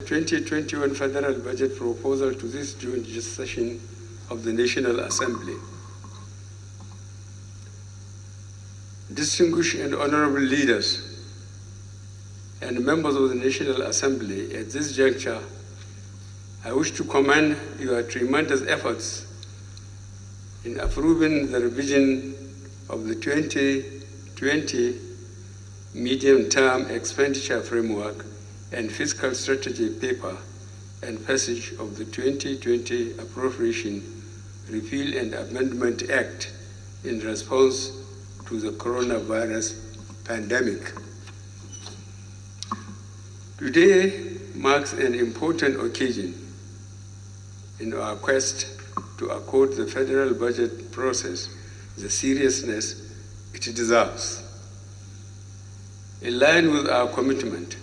2021 federal budget proposal to this joint session of the National Assembly. Distinguished and honorable leaders and members of the National Assembly, at this juncture, I wish to commend your tremendous efforts in approving the revision of the 2020 medium-term expenditure framework and fiscal strategy paper and passage of the 2020 Appropriation Repeal and Amendment Act in response to the coronavirus pandemic. Today marks an important occasion in our quest to accord the federal budget process the seriousness it deserves. In line with our commitment,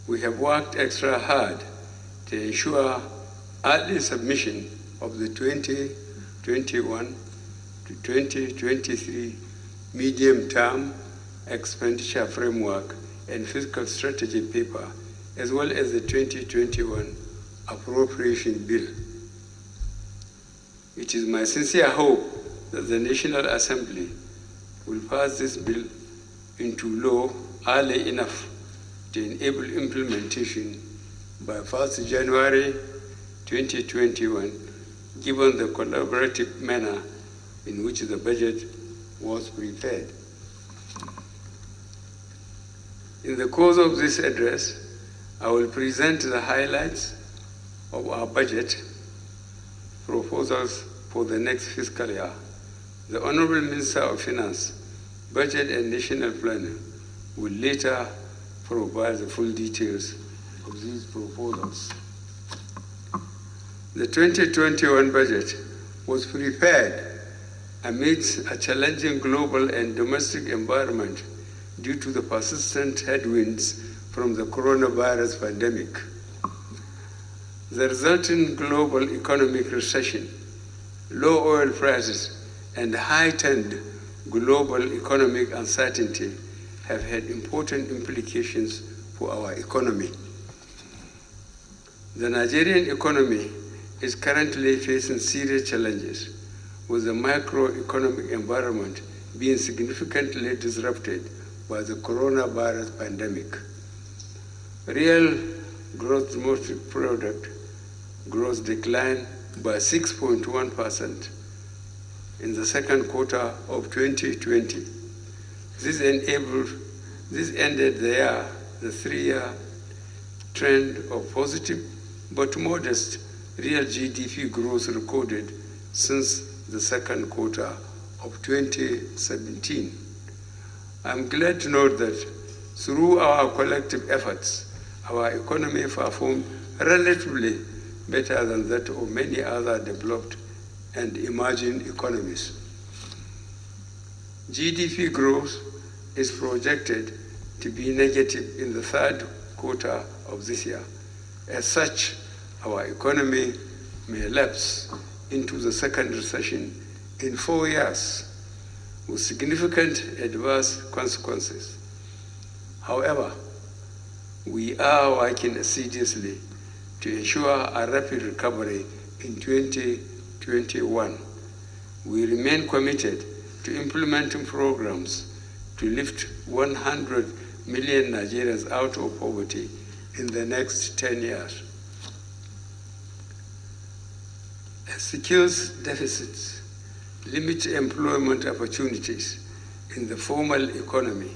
we have worked extra hard to ensure early submission of the 2021 to 2023 medium-term expenditure framework and fiscal strategy paper, as well as the 2021 appropriation bill. It is my sincere hope that the National Assembly will pass this bill into law early enough to enable implementation by 1st January 2021, given the collaborative manner in which the budget was prepared. In the course of this address, I will present the highlights of our budget proposals for the next fiscal year. The Honorable Minister of Finance, Budget and National Planning will later provide the full details of these proposals. The 2021 budget was prepared amidst a challenging global and domestic environment due to the persistent headwinds from the coronavirus pandemic. The resulting global economic recession, low oil prices, and heightened global economic uncertainty have had important implications for our economy. The Nigerian economy is currently facing serious challenges, with the macroeconomic environment being significantly disrupted by the coronavirus pandemic. Real gross domestic product growth declined by 6.1% in the second quarter of 2020. This ended the three-year trend of positive but modest real GDP growth recorded since the second quarter of 2017. I'm glad to note that through our collective efforts, our economy performed relatively better than that of many other developed and emerging economies. GDP growth is projected to be negative in the third quarter of this year. As such, our economy may lapse into the second recession in 4 years with significant adverse consequences. However, we are working assiduously to ensure a rapid recovery in 2021. We remain committed to implementing programs to lift 100 million Nigerians out of poverty in the next 10 years. As skills deficits limit employment opportunities in the formal economy,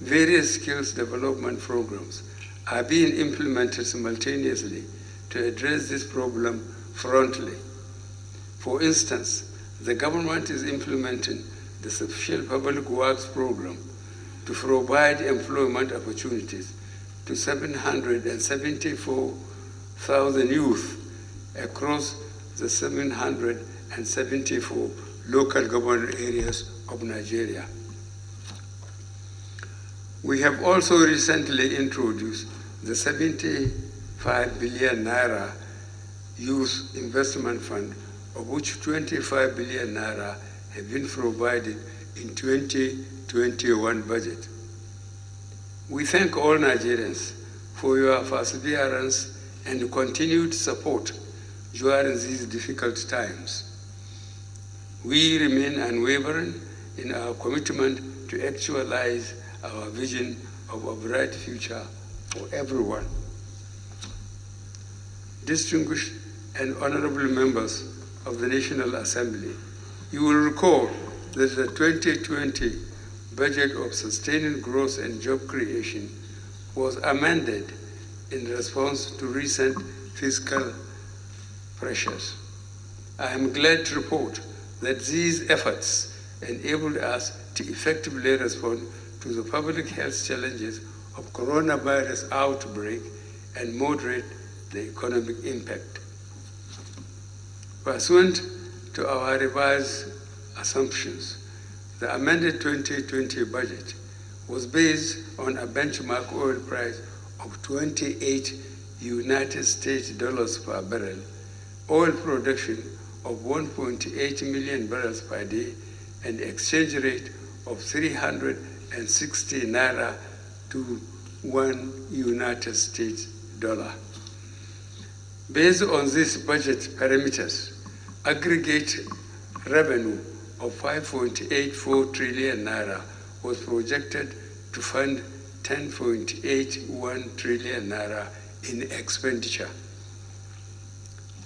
various skills development programs are being implemented simultaneously to address this problem frontally. For instance, the government is implementing the Special Public Works Program to provide employment opportunities to 774,000 youth across the 774 local government areas of Nigeria. We have also recently introduced the 75 billion Naira Youth Investment Fund, of which 25 billion Naira have been provided in 2021 budget. We thank all Nigerians for your perseverance and continued support during these difficult times. We remain unwavering in our commitment to actualize our vision of a bright future for everyone. Distinguished and honorable members of the National Assembly, you will recall that the 2020 budget of sustaining growth and job creation was amended in response to recent fiscal pressures. I am glad to report that these efforts enabled us to effectively respond to the public health challenges of coronavirus outbreak and moderate the economic impact. Pursuant to our revised assumptions, the amended 2020 budget was based on a benchmark oil price of 28 United States dollars per barrel, oil production of 1.8 million barrels per day, and exchange rate of 360 Naira to 1 United States dollar. Based on these budget parameters, aggregate revenue of 5.84 trillion Naira was projected to fund 10.81 trillion Naira in expenditure.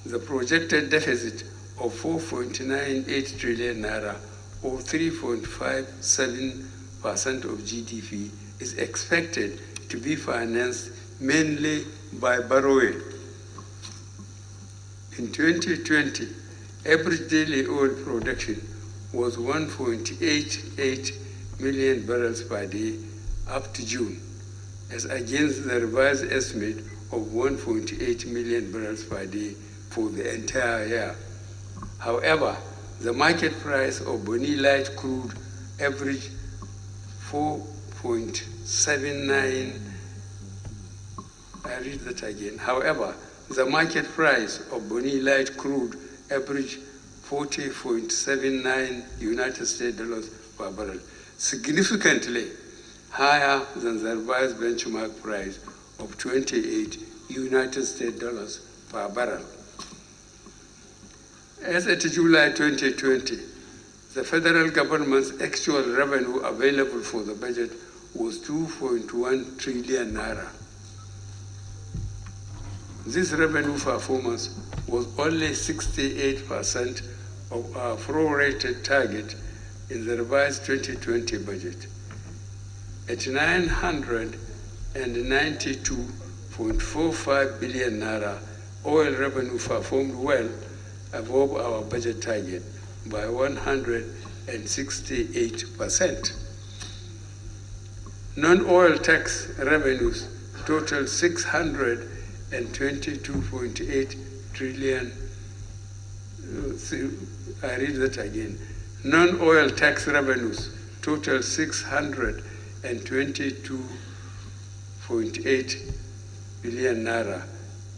The projected deficit of 4.98 trillion Naira, or 3.57% of GDP, is expected to be financed mainly by borrowing. In 2020, average daily oil production was 1.88 million barrels per day up to June, as against the revised estimate of 1.8 million barrels per day for the entire year. However, the market price of Bonny Light crude averaged 4.79. I read that again. However, the market price of Bonny Light crude averaged 40.79 United States dollars per barrel, significantly higher than the revised benchmark price of 28 United States dollars per barrel. As at July 2020, the federal government's actual revenue available for the budget was 2.1 trillion Naira. This revenue performance was only 68% of our prorated target in the revised 2020 budget. At 992.45 billion Naira, oil revenue performed well above our budget target by 168%. Non-oil tax revenues totaled 622.8 trillion. I read that again. Non-oil tax revenues totaled 622.8 billion Naira,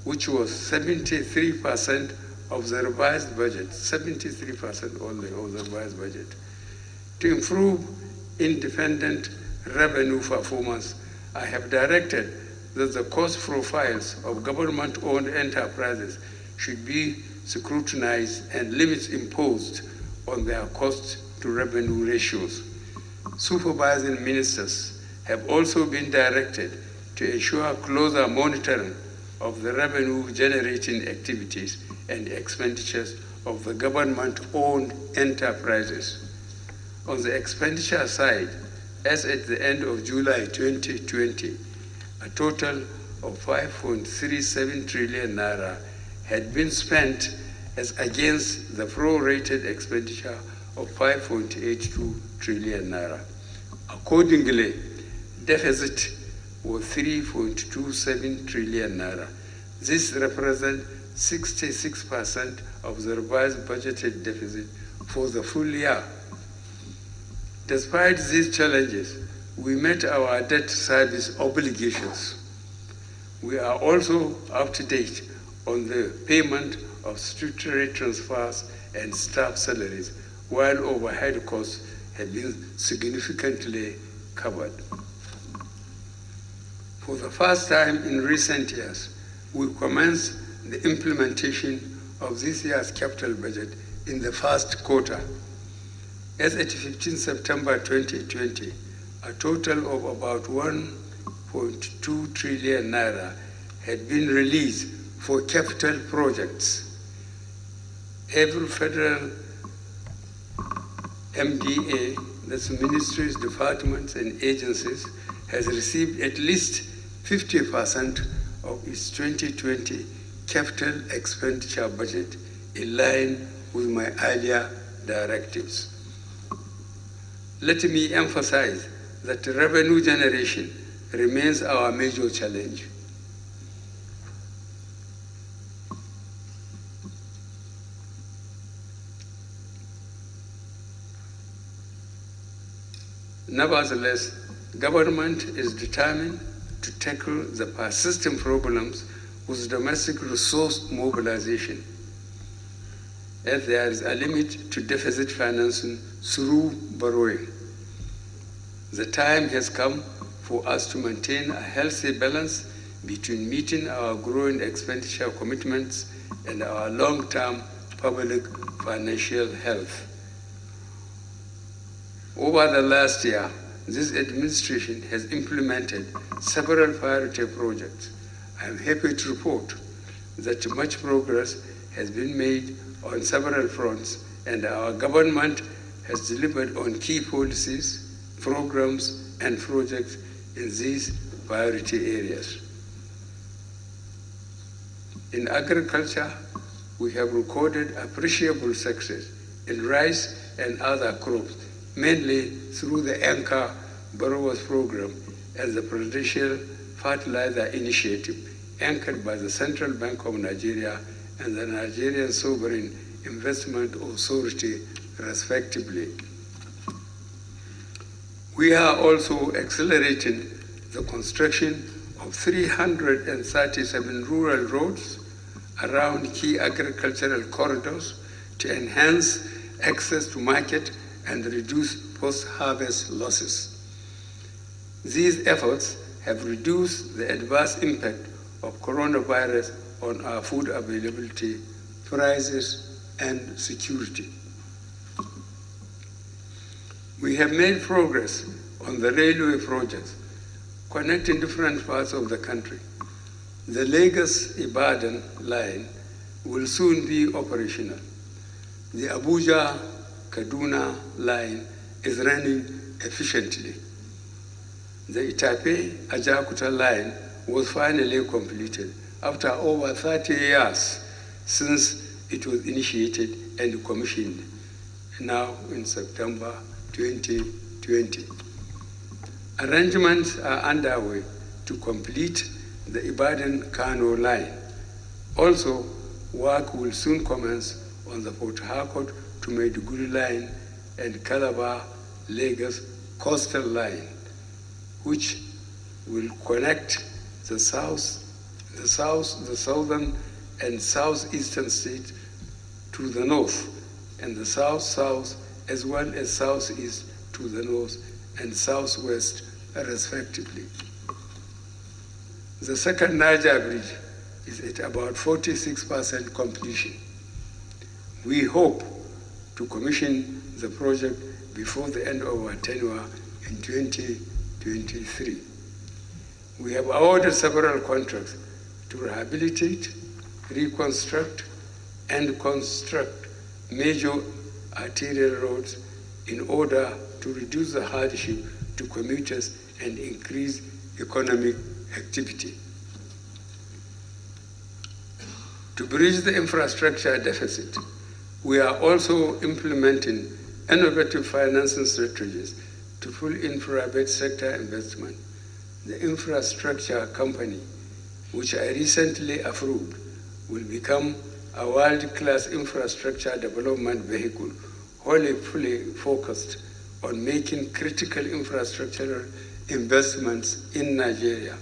which was 73% of the revised budget, 73% only of the revised budget. To improve independent revenue performance, I have directed that the cost profiles of government-owned enterprises should be scrutinized and limits imposed on their cost-to-revenue ratios. Supervising ministers have also been directed to ensure closer monitoring of the revenue-generating activities and expenditures of the government-owned enterprises. On the expenditure side, as at the end of July 2020, a total of 5.37 trillion Naira had been spent as against the prorated expenditure of 5.82 trillion Naira. Accordingly, deficit was 3.27 trillion Naira. This represents 66% of the revised budgeted deficit for the full year. Despite these challenges, we met our debt service obligations. We are also up to date on the payment of statutory transfers and staff salaries, while overhead costs have been significantly covered. For the first time in recent years, we commence the implementation of this year's capital budget in the first quarter. As at 15 September 2020, a total of about 1.2 trillion naira had been released for capital projects. Every federal MDA, that's ministries, departments, and agencies, has received at least 50% of its 2020 capital expenditure budget in line with my earlier directives. Let me emphasize that revenue generation remains our major challenge. Nevertheless, government is determined to tackle the persistent problems with domestic resource mobilization, as there is a limit to deficit financing through borrowing. The time has come for us to maintain a healthy balance between meeting our growing expenditure commitments and our long-term public financial health. Over the last year, this administration has implemented several priority projects. I am happy to report that much progress has been made on several fronts, and our government has delivered on key policies, programs, and projects in these priority areas. In agriculture, we have recorded appreciable success in rice and other crops, mainly through the Anchor Borrowers Program and the Presidential Fertilizer Initiative, anchored by the Central Bank of Nigeria and the Nigerian Sovereign Investment Authority, respectively. We are also accelerating the construction of 337 rural roads around key agricultural corridors to enhance access to market and reduce post-harvest losses. These efforts have reduced the adverse impact of coronavirus on our food availability, prices, and security. We have made progress on the railway projects connecting different parts of the country. The Lagos-Ibadan line will soon be operational. The Abuja-Kaduna line is running efficiently. The Itape-Ajakuta line was finally completed after over 30 years since it was initiated and commissioned, now in September 2020. Arrangements are underway to complete the Ibadan-Kano line. Also, work will soon commence on the Port Harcourt to Maiduguri line and Calabar-Lagos coastal line, which will connect the southern and southeastern states to the north, and the south-south as well as southeast to the north and southwest, respectively. The second Niger bridge is at about 46% completion. We hope to commission the project before the end of our tenure in 2023. We have awarded several contracts to rehabilitate, reconstruct, and construct major arterial roads in order to reduce the hardship to commuters and increase economic activity. To bridge the infrastructure deficit, we are also implementing innovative financing strategies to pull in private sector investment. The infrastructure company, which I recently approved, will become a world-class infrastructure development vehicle, wholly fully focused on making critical infrastructural investments in Nigeria.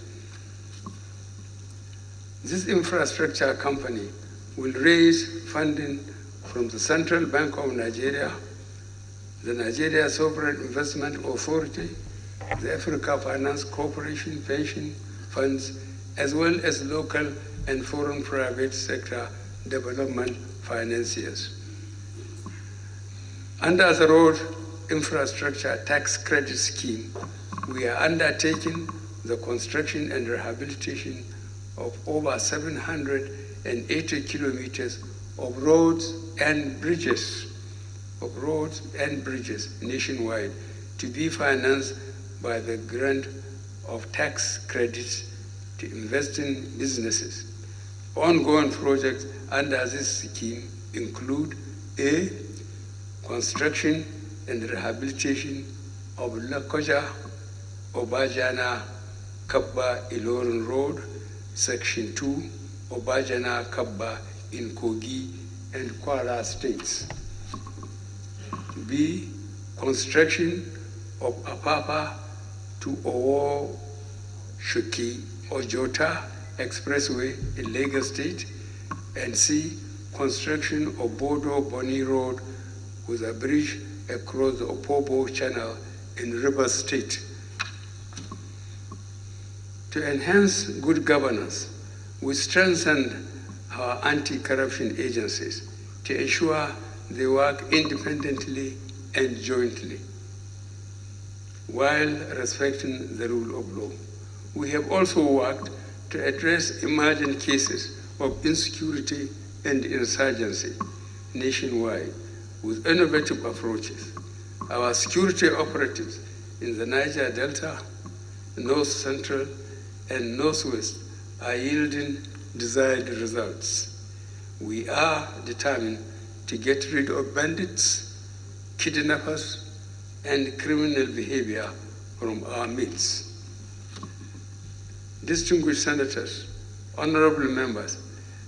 This infrastructure company will raise funding from the Central Bank of Nigeria, the Nigeria Sovereign Investment Authority, the Africa Finance Corporation pension funds, as well as local and foreign private sector development financiers. Under the Road Infrastructure Tax Credit Scheme, we are undertaking the construction and rehabilitation of over 780 kilometers of roads and bridges nationwide to be financed by the grant of tax credits to investing businesses. Ongoing projects under this scheme include A, construction and rehabilitation of Lokoja, Obajana, Kabba, Ilorin Road, Section 2, Obajana, Kabba in Kogi and Kwara states. B, construction of Apapa to Owo Shuki Ojota Expressway in Lagos State, and C, construction of Bodo Boni Road with a bridge across the Opobo Channel in Rivers State. To enhance good governance, we strengthened our anti-corruption agencies to ensure they work independently and jointly while respecting the rule of law. We have also worked to address emerging cases of insecurity and insurgency nationwide with innovative approaches. Our security operatives in the Niger Delta, North Central, and Northwest are yielding desired results. We are determined to get rid of bandits, kidnappers, and criminal behavior from our midst. Distinguished senators, honorable members,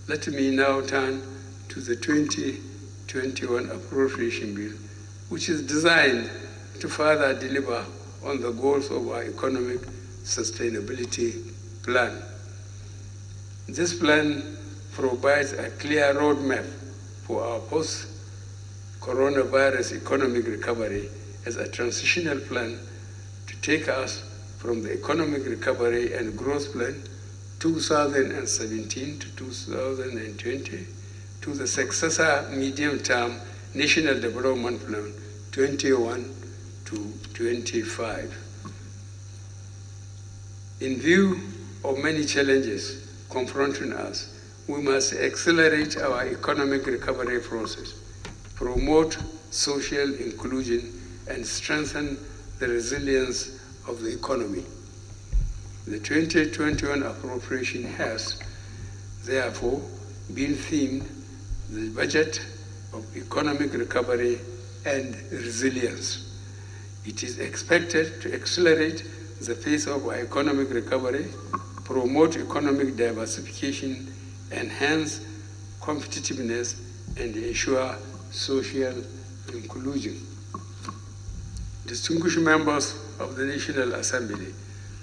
let me now turn to the 2021 appropriation bill, which is designed to further deliver on the goals of our economic sustainability plan. This plan provides a clear roadmap for our post-coronavirus economic recovery as a transitional plan to take us from the Economic Recovery and Growth Plan 2017 to 2020 to the successor medium-term National Development Plan 21 to 25. In view of many challenges confronting us, we must accelerate our economic recovery process, promote social inclusion, and strengthen the resilience of the economy. The 2021 appropriation has, therefore, been themed the budget of economic recovery and resilience. It is expected to accelerate the pace of our economic recovery, promote economic diversification, enhance competitiveness, and ensure social inclusion. Distinguished members of the National Assembly,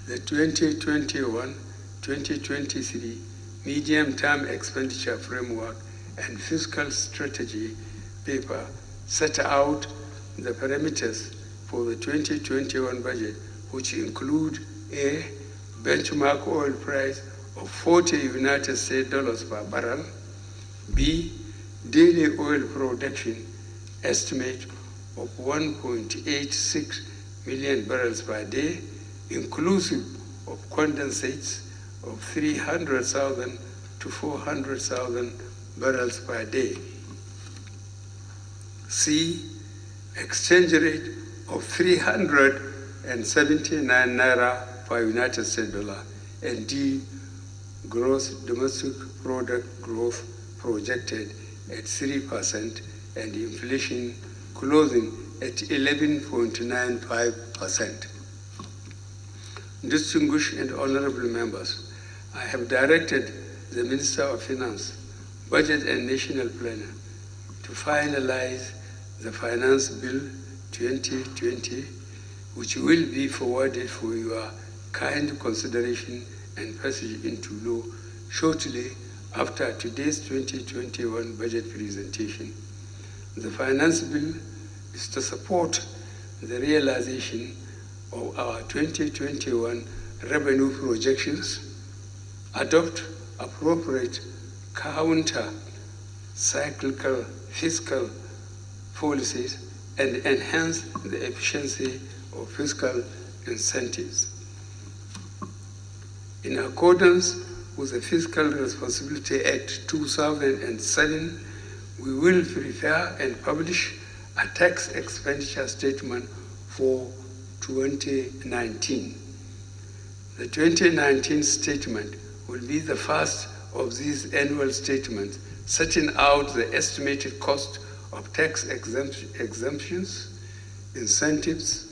the 2021-2023 Medium-Term Expenditure Framework and Fiscal Strategy paper set out the parameters for the 2021 budget, which include A, benchmark oil price of 40 United States dollars per barrel, B, daily oil production estimate of 1.86 million barrels per day, inclusive of condensates of 300,000 to 400,000 barrels per day. C, exchange rate of 379 Naira per United States dollar, and D, gross domestic product growth projected at 3% and inflation closing at 11.95%. Distinguished and honorable members, I have directed the Minister of Finance, Budget and National Planner to finalize the Finance Bill 2020, which will be forwarded for your kind consideration and passage into law shortly after today's 2021 budget presentation. The Finance Bill is to support the realization of our 2021 revenue projections, adopt appropriate counter-cyclical fiscal policies and enhance the efficiency of fiscal incentives. In accordance with the Fiscal Responsibility Act 2007, we will prepare and publish a tax expenditure statement for 2019. The 2019 statement will be the first of these annual statements, setting out the estimated cost of tax exemptions, incentives,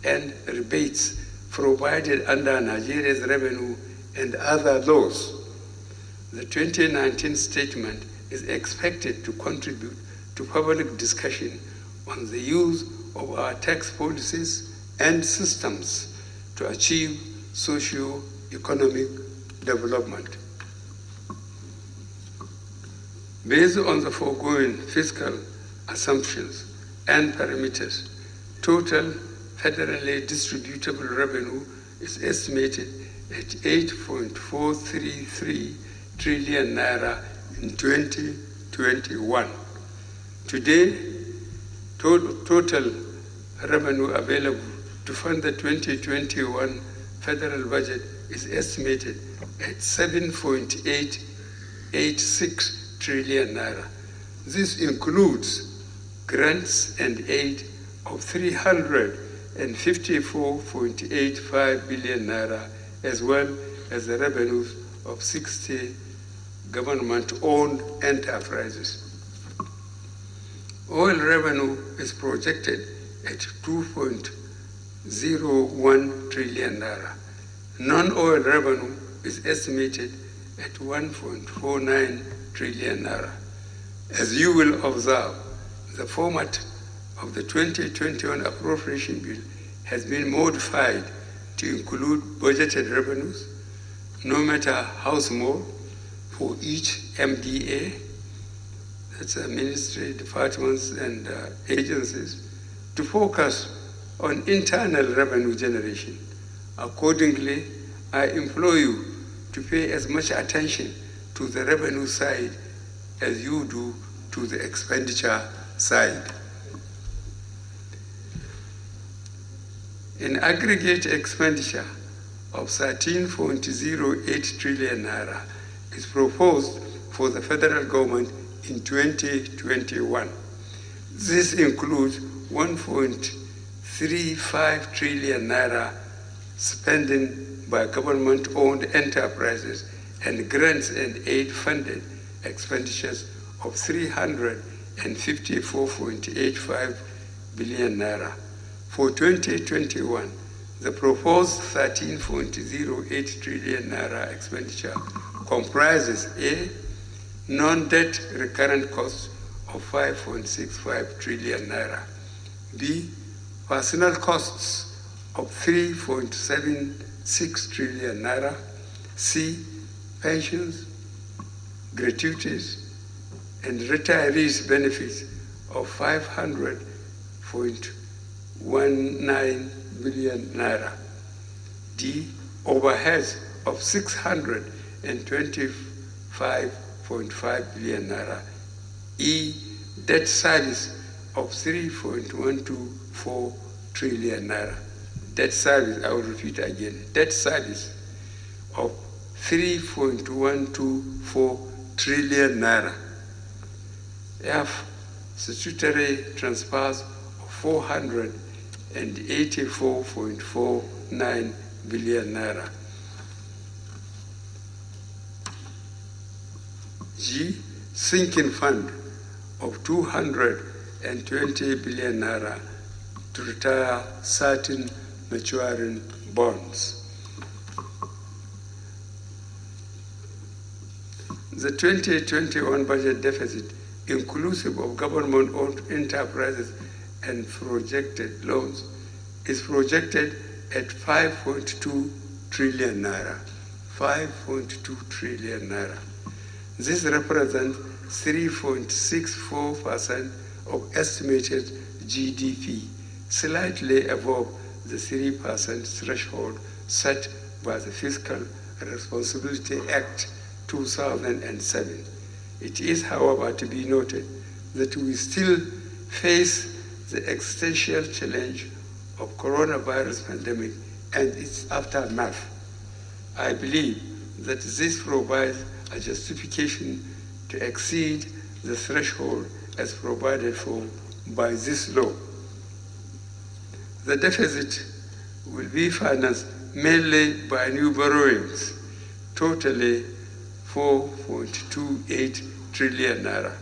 and rebates provided under Nigeria's revenue and other laws. The 2019 statement is expected to contribute to public discussion on the use of our tax policies and systems to achieve socio-economic development. Based on the foregoing fiscal assumptions and parameters, total federally distributable revenue is estimated at 8.433 trillion naira in 2021. Today, total revenue available to fund the 2021 federal budget is estimated at 7.886 trillion naira. This includes grants and aid of 354.85 billion naira, as well as the revenues of 60 government-owned enterprises. Oil revenue is projected at 2.01 trillion naira. Non-oil revenue is estimated at 1.49 trillion naira. As you will observe, the format of the 2021 appropriation bill has been modified to include budgeted revenues, no matter how small, for each MDA, that's ministry, departments, and agencies, to focus on internal revenue generation. Accordingly, I implore you to pay as much attention to the revenue side as you do to the expenditure side. In aggregate expenditure of 13.08 trillion naira is proposed for the federal government in 2021. This includes 1.35 trillion naira spending by government-owned enterprises and grants and aid-funded expenditures of 354.85 billion naira. For 2021, the proposed 13.08 trillion naira expenditure comprises A, non-debt recurrent costs of 5.65 trillion naira, B, personnel costs of 3.76 trillion naira, C, pensions, gratuities, and retirees' benefits of 500.19 billion naira, D, overheads of 625.5 billion naira, E, debt service of 3.124 trillion naira. Debt service, I will repeat again, debt service of 3.124 trillion naira. F, statutory transfers of 484.49 billion naira. G, sinking fund of 220 billion naira to retire certain maturing bonds. The 2021 budget deficit, inclusive of government-owned enterprises and projected loans, is projected at 5.2 trillion naira. 5.2 trillion naira. This represents 3.64% of estimated GDP, slightly above the 3% threshold set by the Fiscal Responsibility Act 2007. It is, however, to be noted that we still face the existential challenge of coronavirus pandemic and its aftermath. I believe that this provides a justification to exceed the threshold as provided for by this law. The deficit will be financed mainly by new borrowings, totally 4.28 trillion naira,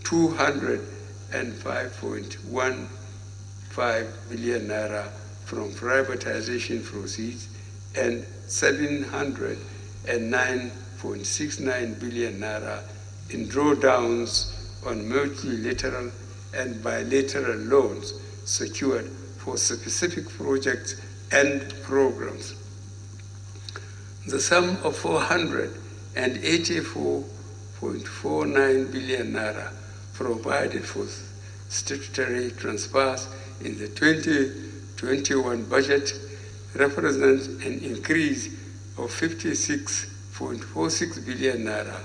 205.15 billion naira from privatization proceeds, and 709.69 billion naira in drawdowns on multilateral and bilateral loans secured for specific projects and programs. The sum of 484.49 billion naira provided for statutory transfers in the 2021 budget represents an increase of 56.46 billion naira,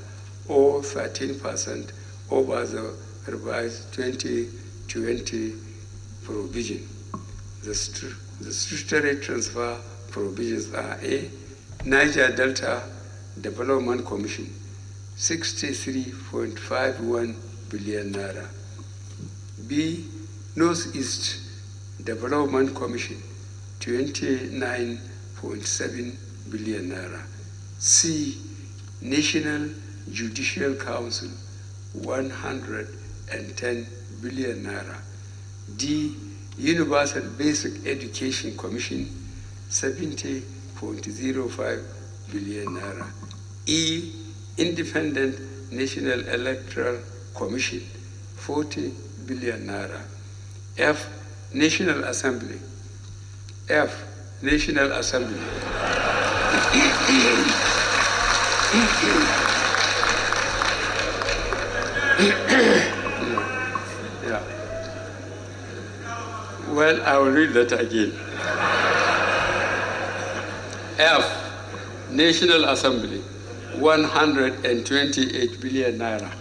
or 13% over the revised 2020 provision. The statutory transfer provisions are: A, Niger Delta Development Commission, 63.51 billion naira. B, Northeast Development Commission, 29.7 billion naira. C, National Judicial Council, 110 billion naira. D, Universal Basic Education Commission, 70.05 billion naira. E, Independent National Electoral Commission, 40 billion naira. F, National Assembly. F, National Assembly. Yeah. Well, I will read that again. F, National Assembly, 128 billion naira.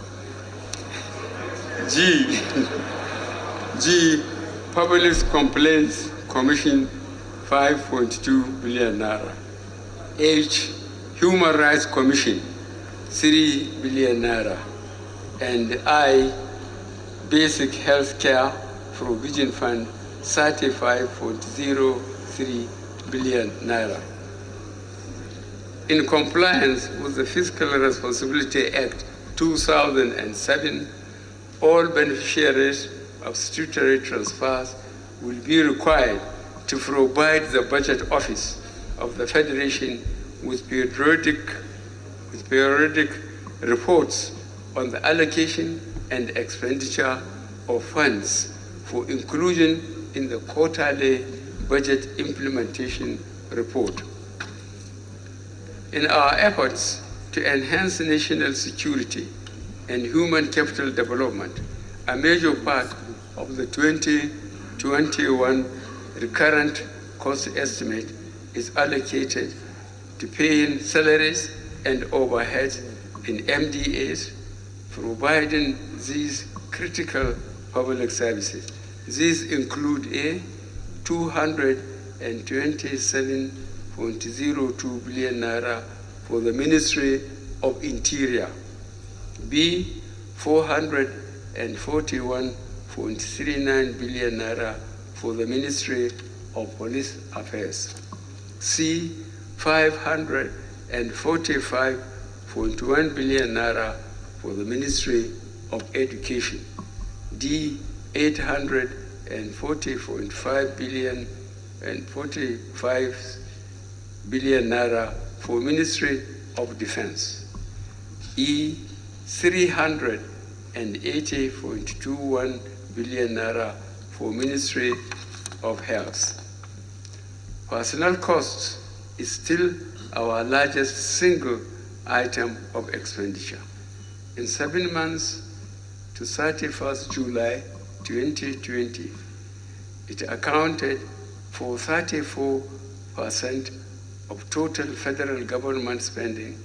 G, Public Complaints Commission, 5.2 billion naira. H, Human Rights Commission, 3 billion naira. And I, Basic Health Care Provision Fund, 35.03 billion naira. In compliance with the Fiscal Responsibility Act 2007, all beneficiaries of statutory transfers will be required to provide the Budget Office of the Federation with periodic reports on the allocation and expenditure of funds for inclusion in the quarterly budget implementation report. In our efforts to enhance national security and human capital development, a major part of the 2021 recurrent cost estimate is allocated to paying salaries and overheads in MDAs, providing these critical public services. These include: A, 227.02 billion naira for the Ministry of Interior; B, 441.39 billion naira for the Ministry of Police Affairs; C, 545.1 billion naira for the Ministry of Education; D, 840.5 billion naira for Ministry of Defense; E, 380.21 billion naira for Ministry of Health. Personnel costs is still our largest single item of expenditure. In 7 months to 31st July 2020, it accounted for 34% of total federal government spending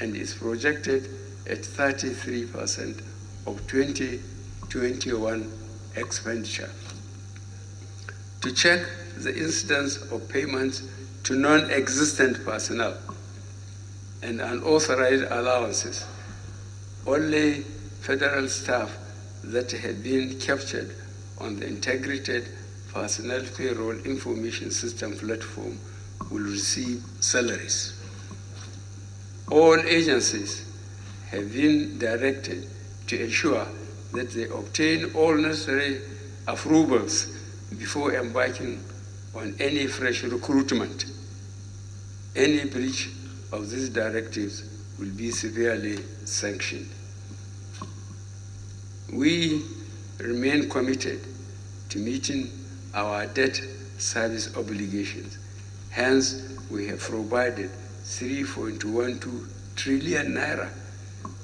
and is projected at 33% of 2021 expenditure. To check the incidence of payments to non-existent personnel and unauthorized allowances, only federal staff that have been captured on the Integrated Personnel Payroll Information System platform will receive salaries. All agencies have been directed to ensure that they obtain all necessary approvals before embarking on any fresh recruitment. Any breach of these directives will be severely sanctioned. We remain committed to meeting our debt service obligations. Hence, we have provided 3.12 trillion naira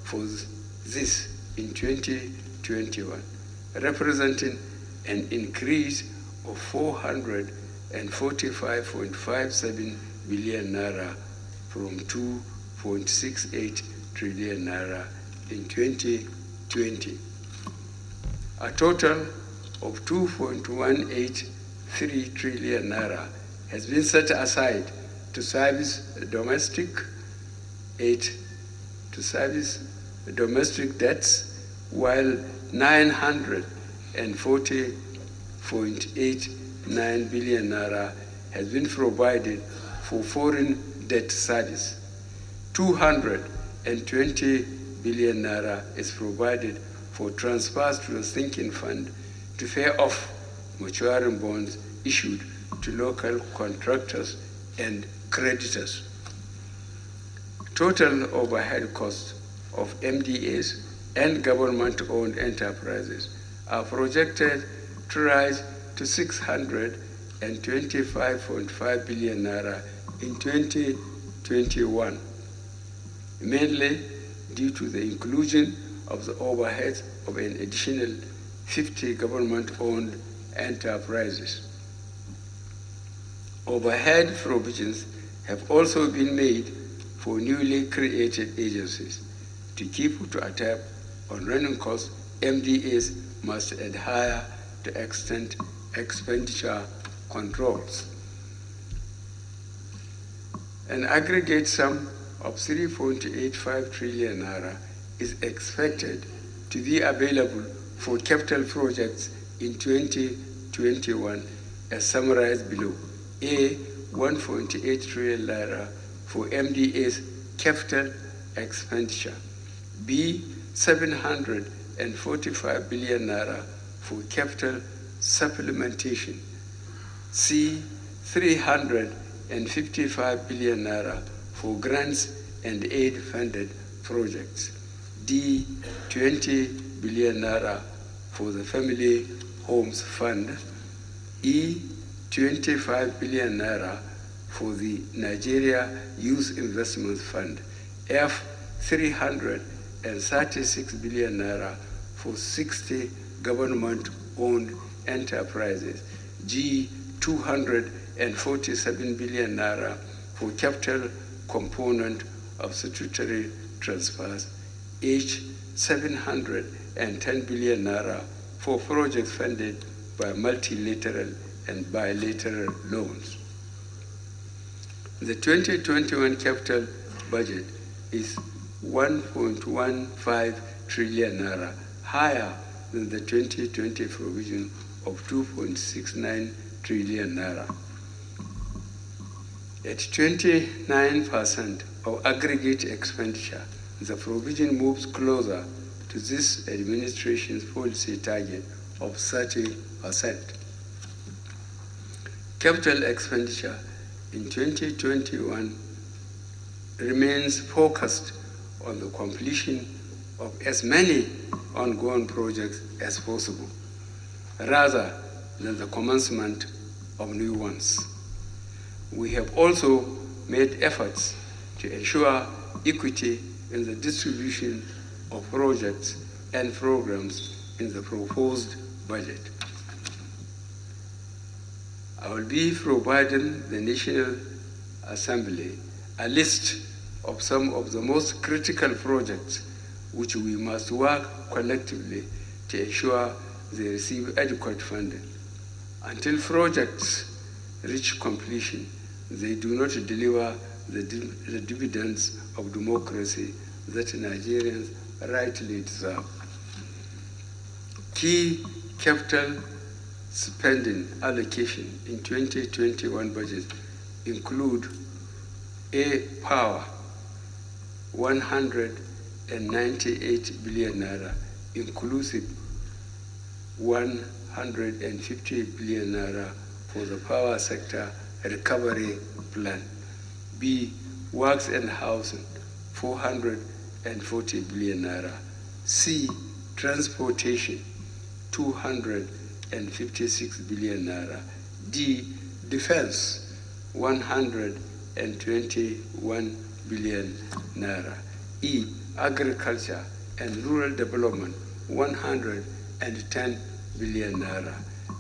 for this in 2021, representing an increase of 445.57 billion naira from 2.68 trillion naira in 2020. A total of 2.183 trillion naira has been set aside to service domestic debts, while 940.89 billion naira has been provided for foreign debt service. 220 billion naira is provided for transfers to the sinking fund to pay off maturing bonds issued to local contractors and creditors. Total overhead costs of MDAs and government-owned enterprises are projected to rise to 625.5 billion naira in 2021, mainly due to the inclusion of the overheads of an additional 50 government-owned enterprises. Overhead provisions have also been made for newly created agencies. To keep to a tap on running costs, MDAs must adhere to expenditure controls. An aggregate sum of 3.85 trillion naira is expected to be available for capital projects in 2021 as summarized below. A, 1.8 trillion naira for MDA's capital expenditure. B, 745 billion naira for capital supplementation. C, 355 billion naira for grants and aid-funded projects. D, 20 billion naira for the Family Homes Fund. E, 25 billion naira for the Nigeria Youth Investment Fund. F, 336 billion naira for 60 government-owned enterprises. G, 247 billion naira for capital component of statutory transfers. H, 710 billion naira for projects funded by multilateral and bilateral loans. The 2021 capital budget is 1.15 trillion naira, higher than the 2020 provision of 2.69 trillion naira. At 29% of aggregate expenditure, the provision moves closer to this administration's policy target of 30%. Capital expenditure in 2021 remains focused on the completion of as many ongoing projects as possible, rather than the commencement of new ones. We have also made efforts to ensure equity in the distribution of projects and programs in the proposed budget. I will be providing the National Assembly a list of some of the most critical projects which we must work collectively to ensure they receive adequate funding. Until projects reach completion, they do not deliver the dividends of democracy that Nigerians rightly deserve. Key capital spending allocation in 2021 budget include power, 198 billion naira, inclusive 150 billion naira for the power sector recovery plan. B, works and housing, 440 billion naira. C, transportation, 256 billion naira. D, defense, 121 billion naira. E, agriculture and rural development, 110 billion naira.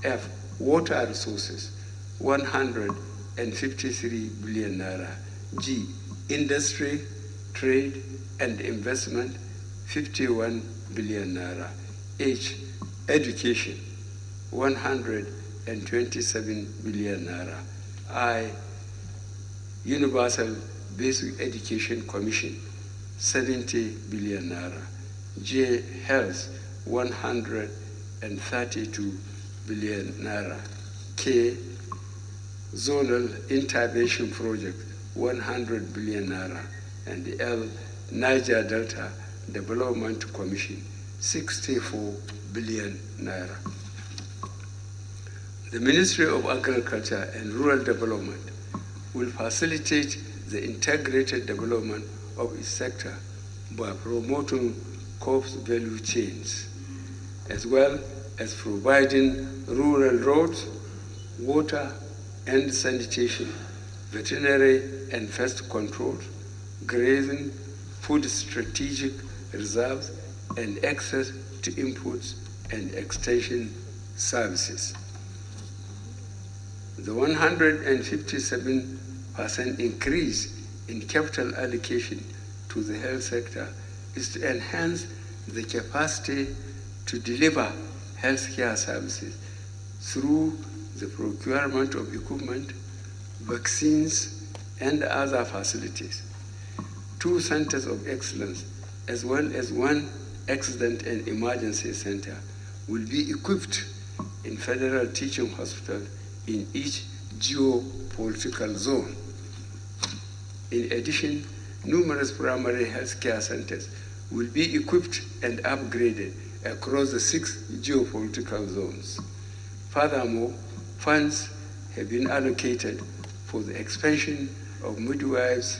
F, water resources, 153 billion naira. G, industry, trade and investment, 51 billion naira. H, education, 127 billion naira. I, universal basic education commission, 70 billion naira. J, health, 132 billion naira. K, zonal intervention project, 100 billion naira. And L, Niger Delta Development Commission, 64 billion naira. The Ministry of Agriculture and Rural Development will facilitate the integrated development of its sector by promoting crops value chains, as well as providing rural roads, water and sanitation, veterinary and pest control, grazing, food strategic reserves, and access to inputs and extension services. The 157% increase in capital allocation to the health sector is to enhance the capacity to deliver healthcare services through the procurement of equipment, vaccines, and other facilities. 2 centers of excellence, as well as 1 accident and emergency center, will be equipped in federal teaching hospitals in each geopolitical zone. In addition, numerous primary healthcare centers will be equipped and upgraded across the 6 geopolitical zones. Furthermore, funds have been allocated for the expansion of midwives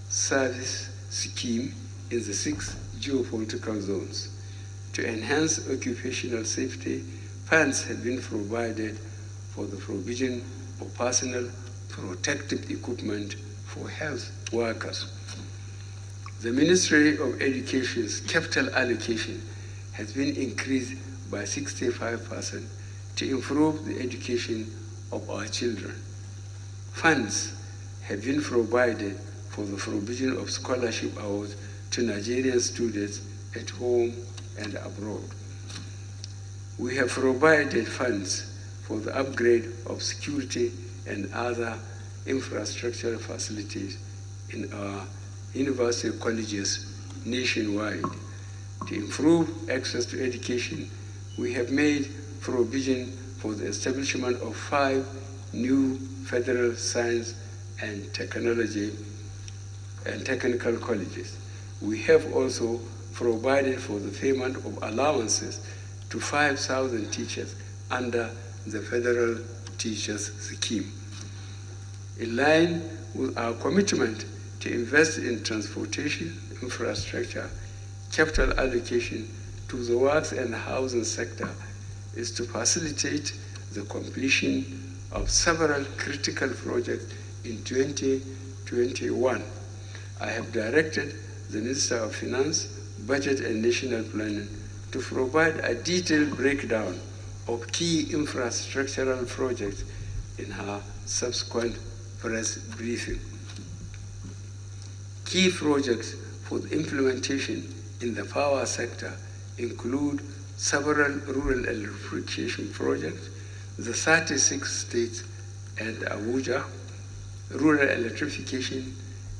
service scheme in the 6 geopolitical zones. To enhance occupational safety, funds have been provided for the provision of personal protective equipment for health workers. The Ministry of Education's capital allocation has been increased by 65% to improve the education of our children. Funds have been provided for the provision of scholarship awards to Nigerian students at home and abroad. We have provided funds for the upgrade of security and other infrastructure facilities in our university colleges nationwide. To improve access to education, we have made provision for the establishment of 5 new federal science and technology and technical colleges. We have also provided for the payment of allowances to 5,000 teachers under the federal teachers scheme. In line with our commitment to invest in transportation infrastructure, capital allocation to the works and housing sector is to facilitate the completion of several critical projects in 2021. I have directed the Minister of Finance, Budget and National Planning to provide a detailed breakdown of key infrastructural projects in her subsequent press briefing. Key projects for the implementation in the power sector include several rural electrification projects, the 36 states and Abuja, rural electrification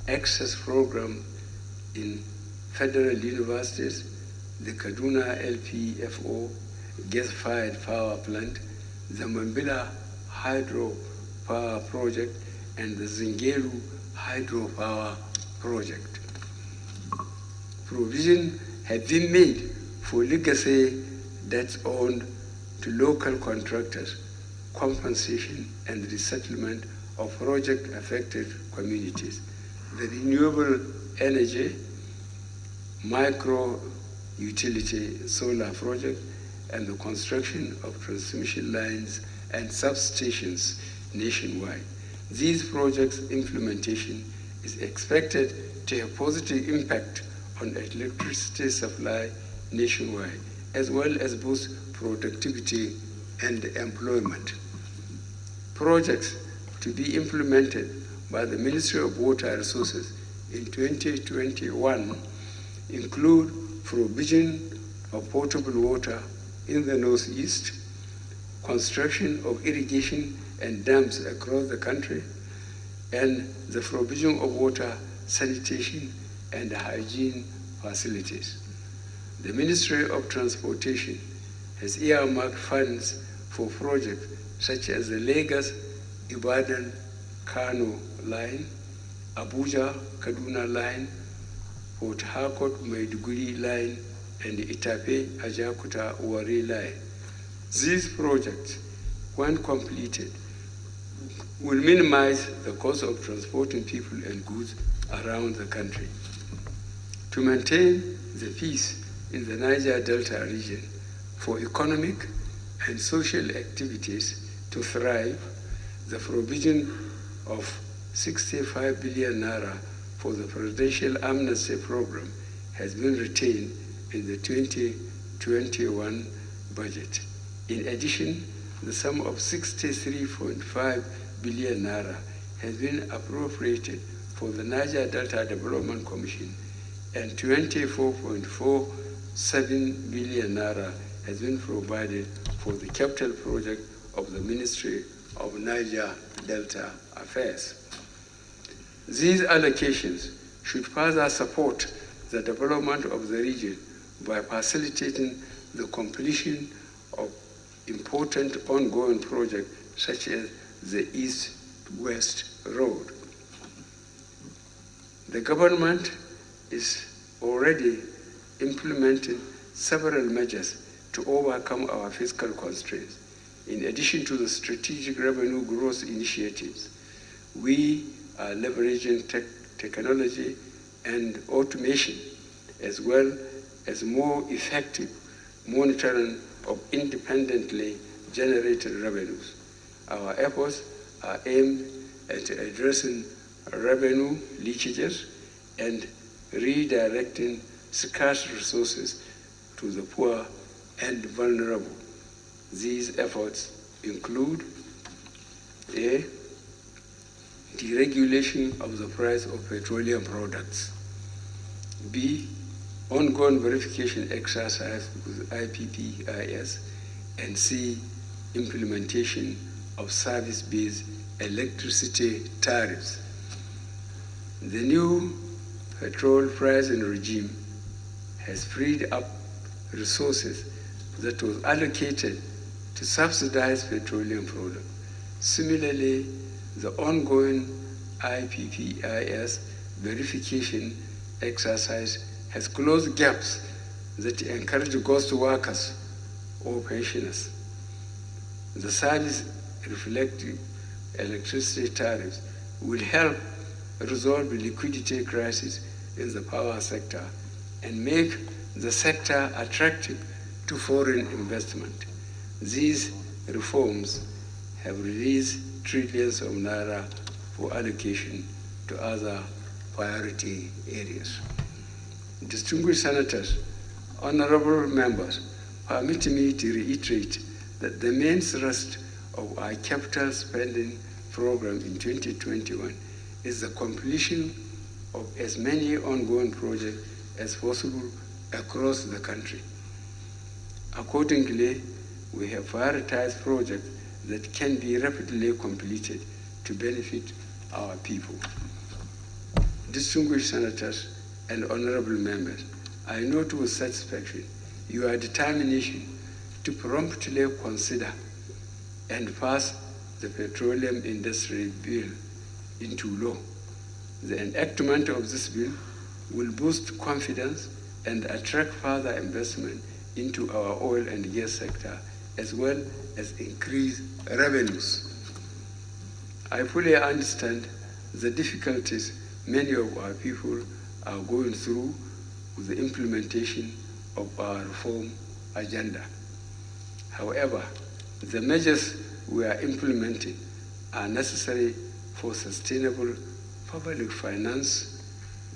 access program in federal universities, the Kaduna LPFO gas-fired power plant, the Mambila hydro power project, and the Zingeru hydropower project. Provision had been made for legacy debts owed to local contractors, compensation and resettlement of project-affected communities, the renewable energy, micro-utility solar project, and the construction of transmission lines and substations nationwide. These projects' implementation is expected to have positive impact on electricity supply nationwide, as well as boost productivity and employment. Projects to be implemented by the Ministry of Water Resources in 2021 include provision of potable water in the Northeast, construction of irrigation and dams across the country, and the provision of water, sanitation, and hygiene facilities. The Ministry of Transportation has earmarked funds for projects such as the Lagos-Ibadan-Kano line, Abuja-Kaduna line, Port Harcourt-Maiduguri line, and the Itape-Ajakuta-Uwari line. These projects, when completed, will minimize the cost of transporting people and goods around the country. To maintain the peace in the Niger Delta region, for economic and social activities to thrive, the provision of 65 billion naira for the Presidential Amnesty Program has been retained in the 2021 budget. In addition, the sum of 63.5 billion naira has been appropriated for the Niger Delta Development Commission, and 24.47 billion naira has been provided for the capital project of the Ministry of Niger Delta Affairs. These allocations should further support the development of the region by facilitating the completion of important ongoing projects such as the East-West Road. The government is already implementing several measures to overcome our fiscal constraints. In addition to the strategic revenue growth initiatives, we are leveraging technology and automation, as well as more effective monitoring of independently generated revenues. Our efforts are aimed at addressing revenue leakages and redirecting scarce resources to the poor and vulnerable. These efforts include A, deregulation of the price of petroleum products, B, ongoing verification exercise with IPPIS, and C, implementation of service-based electricity tariffs. The new petrol pricing regime has freed up resources that was allocated to subsidize petroleum products. Similarly, the ongoing IPPIS verification exercise has closed gaps that encourage ghost workers or pensioners. The service reflective electricity tariffs will help resolve the liquidity crisis in the power sector and make the sector attractive to foreign investment. These reforms have released trillions of naira for allocation to other priority areas. Distinguished senators, honorable members, permit me to reiterate that the main thrust of our capital spending program in 2021 is the completion of as many ongoing projects as possible across the country. Accordingly, we have prioritized projects that can be rapidly completed to benefit our people. Distinguished senators and honorable members, I note with satisfaction your determination to promptly consider and pass the Petroleum Industry Bill into law. The enactment of this bill will boost confidence and attract further investment into our oil and gas sector, as well as increase revenues. I fully understand the difficulties many of our people are going through with the implementation of our reform agenda. However, the measures we are implementing are necessary for sustainable public finance,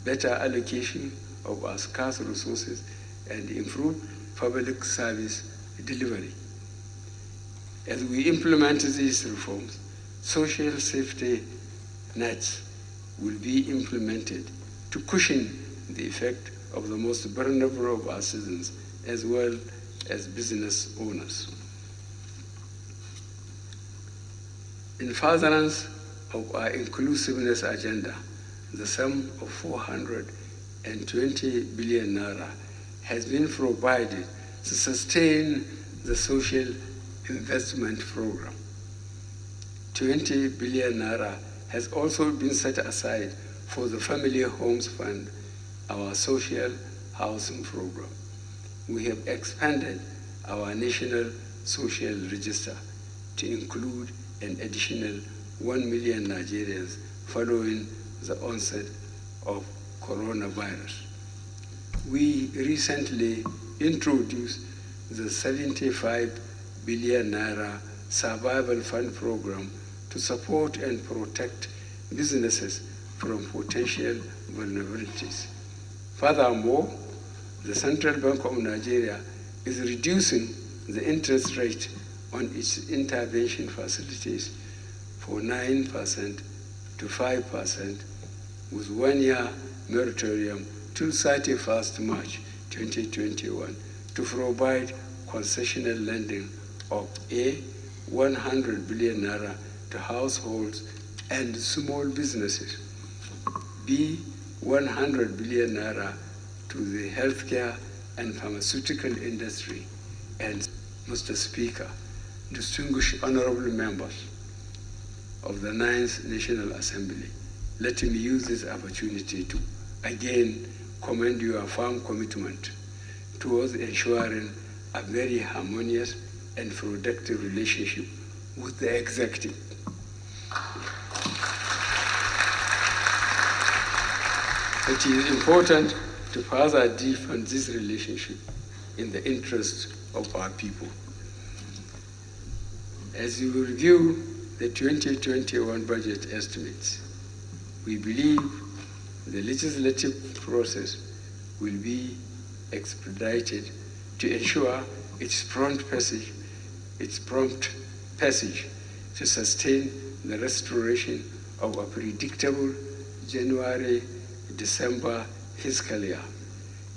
better allocation of our scarce resources, and improved public service delivery. As we implement these reforms, social safety nets will be implemented to cushion the effect of the most vulnerable of our citizens, as well as business owners. In furtherance of our inclusiveness agenda, the sum of 420 billion naira has been provided to sustain the social investment program. 20 billion naira has also been set aside for the Family Homes Fund, our social housing program. We have expanded our national social register to include an additional 1 million Nigerians following the onset of coronavirus. We recently introduced the 75 billion naira survival fund program to support and protect businesses from potential vulnerabilities. Furthermore, the Central Bank of Nigeria is reducing the interest rate on its intervention facilities from 9% to 5% with 1 year moratorium till 31st March 2021 to provide concessional lending of A, 100 billion naira to households and small businesses, B, 100 billion naira to the healthcare and pharmaceutical industry. And Mr. Speaker, distinguished honorable members of the 9th National Assembly, let me use this opportunity to again commend your firm commitment towards ensuring a very harmonious and productive relationship with the executive. It is important to further deepen this relationship in the interest of our people. As you review the 2021 budget estimates, we believe the legislative process will be expedited to ensure its prompt passage to sustain the restoration of a predictable January-December fiscal year.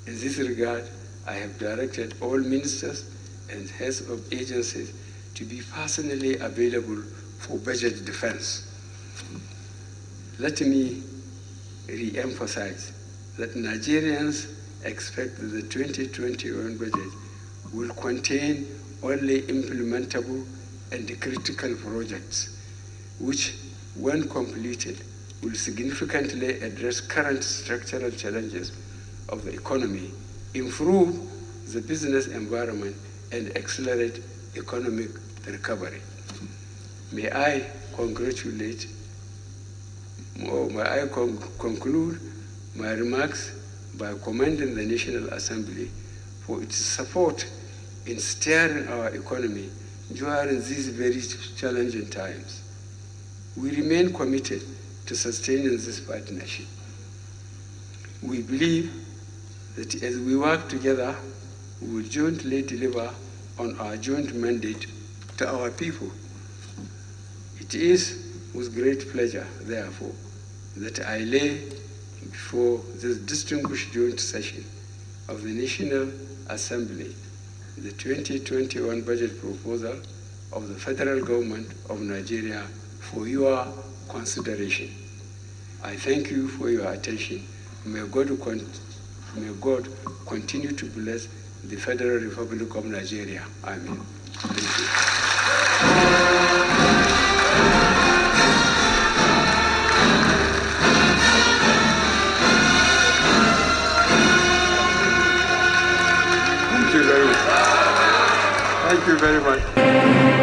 In this regard, I have directed all ministers and heads of agencies to be personally available for budget defense. Let me re-emphasize that Nigerians expect that the 2021 budget will contain only implementable and critical projects, which, when completed, will significantly address current structural challenges of the economy, improve the business environment, and accelerate economic recovery. May I conclude my remarks by commending the National Assembly for its support in steering our economy during these very challenging times. We remain committed to sustaining this partnership. We believe that as we work together, we will jointly deliver on our joint mandate to our people. It is with great pleasure, therefore, that I lay before this distinguished joint session of the National Assembly the 2021 budget proposal of the federal government of Nigeria for your consideration. I thank you for your attention. May God continue to bless the Federal Republic of Nigeria. Amen. Thank you. Thank you very much. Thank you very much.